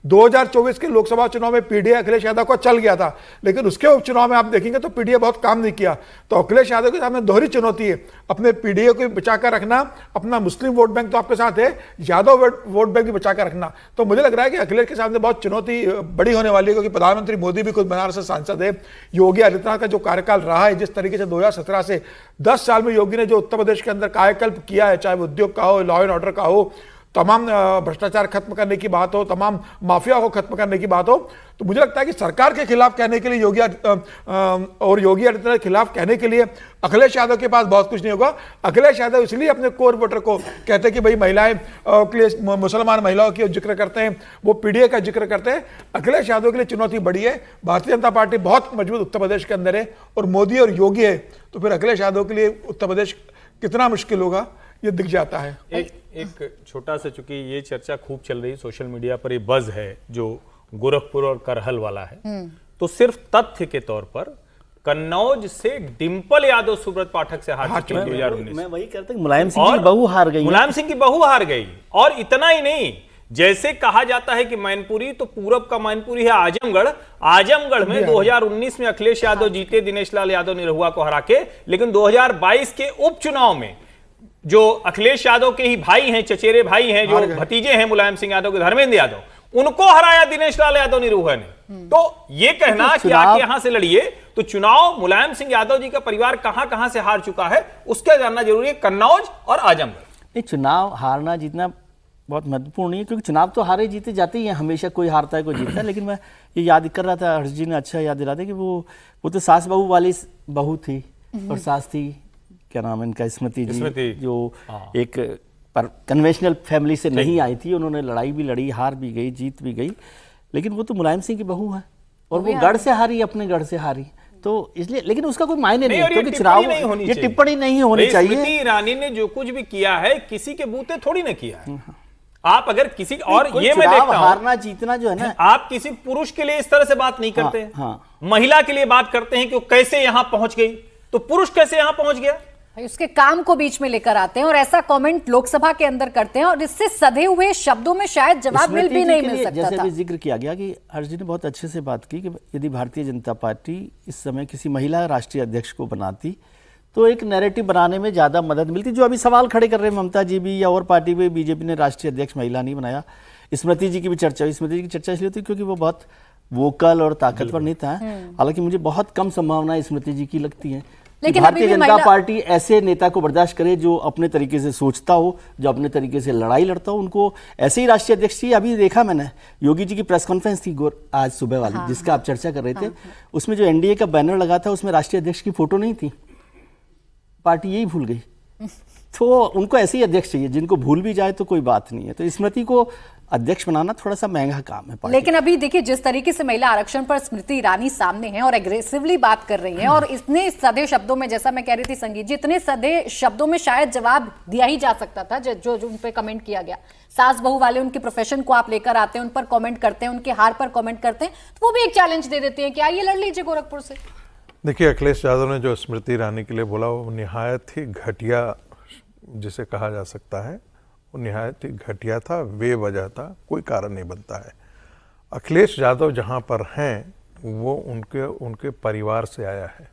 2024 के लोकसभा चुनाव में पीडीए अखिलेश यादव को चल गया था, लेकिन उसके उपचुनाव में आप देखेंगे तो पीडीए बहुत काम नहीं किया। तो अखिलेश यादव के सामने दोहरी चुनौती है, अपने पीडीए को बचाकर रखना, अपना मुस्लिम वोट बैंक तो आपके साथ है, यादव वोट बैंक भी बचाकर रखना। तो मुझे लग रहा है कि अखिलेश के सामने बहुत चुनौती बड़ी होने वाली है, क्योंकि प्रधानमंत्री मोदी भी खुद बनारस से सांसद है। योगी आदित्यनाथ का जो कार्यकाल रहा है, जिस तरीके से 2017 से 10 साल में योगी ने जो उत्तर प्रदेश के अंदर कायाकल्प किया है, चाहे वो उद्योग का हो, लॉ एंड ऑर्डर का हो, तमाम भ्रष्टाचार खत्म करने की बात हो, तमाम माफिया को खत्म करने की बात हो, तो मुझे लगता है कि सरकार के खिलाफ कहने के लिए योगी आदित्यनाथ के खिलाफ कहने के लिए अखिलेश यादव के पास बहुत कुछ नहीं होगा। अखिलेश यादव इसलिए अपने कोर वोटर को कहते हैं कि भाई महिलाएं के लिए, मुसलमान महिलाओं की जिक्र करते हैं, वो पीडीए का जिक्र करते हैं। अखिलेश यादव के लिए चुनौती बड़ी है। भारतीय जनता पार्टी बहुत मजबूत उत्तर प्रदेश के अंदर है और मोदी और योगी है, तो फिर अखिलेश यादव के लिए उत्तर प्रदेश कितना मुश्किल होगा ये दिख जाता है। एक छोटा सा, चूंकि ये चर्चा खूब चल रही है सोशल मीडिया पर, ये बज है जो गोरखपुर और करहल वाला है, तो सिर्फ तथ्य के तौर पर कन्नौज से डिंपल यादव सुब्रत पाठक से हार चुकी 2019। मैं वही कहता हूं, मुलायम सिंह की बहू हार गई, मुलायम सिंह की बहू हार गई। और इतना ही नहीं, जैसे कहा जाता है कि मैनपुरी तो पूरब का मैनपुरी है आजमगढ़, आजमगढ़ में 2019 में अखिलेश यादव जीते दिनेश लाल यादव निरहुआ को हरा के, लेकिन 2022 के उपचुनाव में जो अखिलेश यादव के ही भाई हैं, चचेरे भाई हैं, जो भतीजे हैं मुलायम सिंह यादव के, धर्मेंद्र यादव, उनको हराया दिनेश लाल यादव निरहुआ ने। तो ये कहना कि आके यहां से लड़िए, तो चुनाव मुलायम सिंह यादव जी का परिवार कहां कहां से हार चुका है उसका जानना जरूरी है, कन्नौज और आजमगढ़। चुनाव हारना जीतना बहुत महत्वपूर्ण नहीं है, क्योंकि चुनाव तो हारे जीते जाते ही हैं, हमेशा कोई हारता है कोई जीतता है। लेकिन मैं ये याद कर रहा था, हर्ष जी ने अच्छा याद दिला दिया कि वो तो सास बहू वाली बहू थी, और सास थी, क्या नाम है इनका, स्मृति जी, जो एक कन्वेंशनल फैमिली से नहीं आई थी। उन्होंने लड़ाई भी लड़ी, हार भी गई, जीत भी गई, लेकिन वो तो मुलायम सिंह की बहू है और वो गढ़ से हारी, अपने गढ़ से हारी। तो इसलिए, लेकिन उसका कोई मायने नहीं, क्योंकि चुनाव ये टिप्पणी नहीं होनी चाहिए। स्मृति ईरानी ने जो कुछ भी किया है किसी के बूते थोड़ी ना किया है। आप अगर किसी, और ये मैं देखता हूं, हारना जीतना जो है ना, आप किसी पुरुष के लिए इस तरह से बात नहीं करते, महिला के लिए बात करते हैं कि वो कैसे यहां पहुंच गई, तो पुरुष कैसे यहां पहुंच गया, उसके काम को बीच में लेकर आते हैं और ऐसा कमेंट लोकसभा के अंदर करते हैं, और इससे सधे हुए शब्दों में शायद जवाब मिल सकता जैसे था। भी जिक्र किया गया कि हर्ष जी ने बहुत अच्छे से बात की कि यदि भारतीय जनता पार्टी इस समय किसी महिला राष्ट्रीय अध्यक्ष को बनाती तो एक नैरेटिव बनाने में ज्यादा मदद मिलती। जो अभी सवाल खड़े कर रहे हैं ममता जी भी, या और पार्टी में बीजेपी ने राष्ट्रीय अध्यक्ष महिला नहीं बनाया, स्मृति जी की भी चर्चा हुई। स्मृति जी की चर्चा इसलिए होती क्योंकि वो बहुत वोकल और ताकतवर नेता है। हालांकि मुझे बहुत कम संभावना स्मृति जी की लगती है, लेकिन भारतीय जनता पार्टी ऐसे नेता को बर्दाश्त करे जो अपने तरीके से सोचता हो, जो अपने तरीके से लड़ाई लड़ता हो। उनको ऐसे ही राष्ट्रीय अध्यक्ष चाहिए। अभी देखा मैंने योगी जी की प्रेस कॉन्फ्रेंस थी आज सुबह वाली, जिसका आप चर्चा कर रहे थे, उसमें जो एनडीए का बैनर लगा था उसमें राष्ट्रीय अध्यक्ष की फोटो नहीं थी, पार्टी यही भूल गई। तो उनको ऐसे ही अध्यक्ष चाहिए जिनको भूल भी जाए तो कोई बात नहीं है। तो स्मृति को अध्यक्ष बनाना थोड़ा सा महंगा काम है। लेकिन अभी देखिए जिस तरीके से महिला आरक्षण पर स्मृति ईरानी सामने है और एग्रेसिवली बात कर रही हैं, और इतने सधे शब्दों में, जैसा मैं कह रही थी संगीत जी, इतने सधे शब्दों में शायद जवाब दिया ही जा सकता था जो उन पे कमेंट किया गया। सास बहू वाले उनके प्रोफेशन को आप लेकर आते हैं, उन पर कमेंट करते हैं, उनके हार पर कमेंट करते हैं, तो वो भी एक चैलेंज दे देते हैं कि आइए लड़ लीजिए गोरखपुर से। देखिए, अखिलेश यादव ने जो स्मृति ईरानी के लिए बोला वो निहायत ही घटिया जिसे कहा जा सकता है, वो निहायत ही घटिया था, बेवजह था, कोई कारण नहीं बनता है। अखिलेश यादव जहाँ पर हैं वो उनके परिवार से आया है।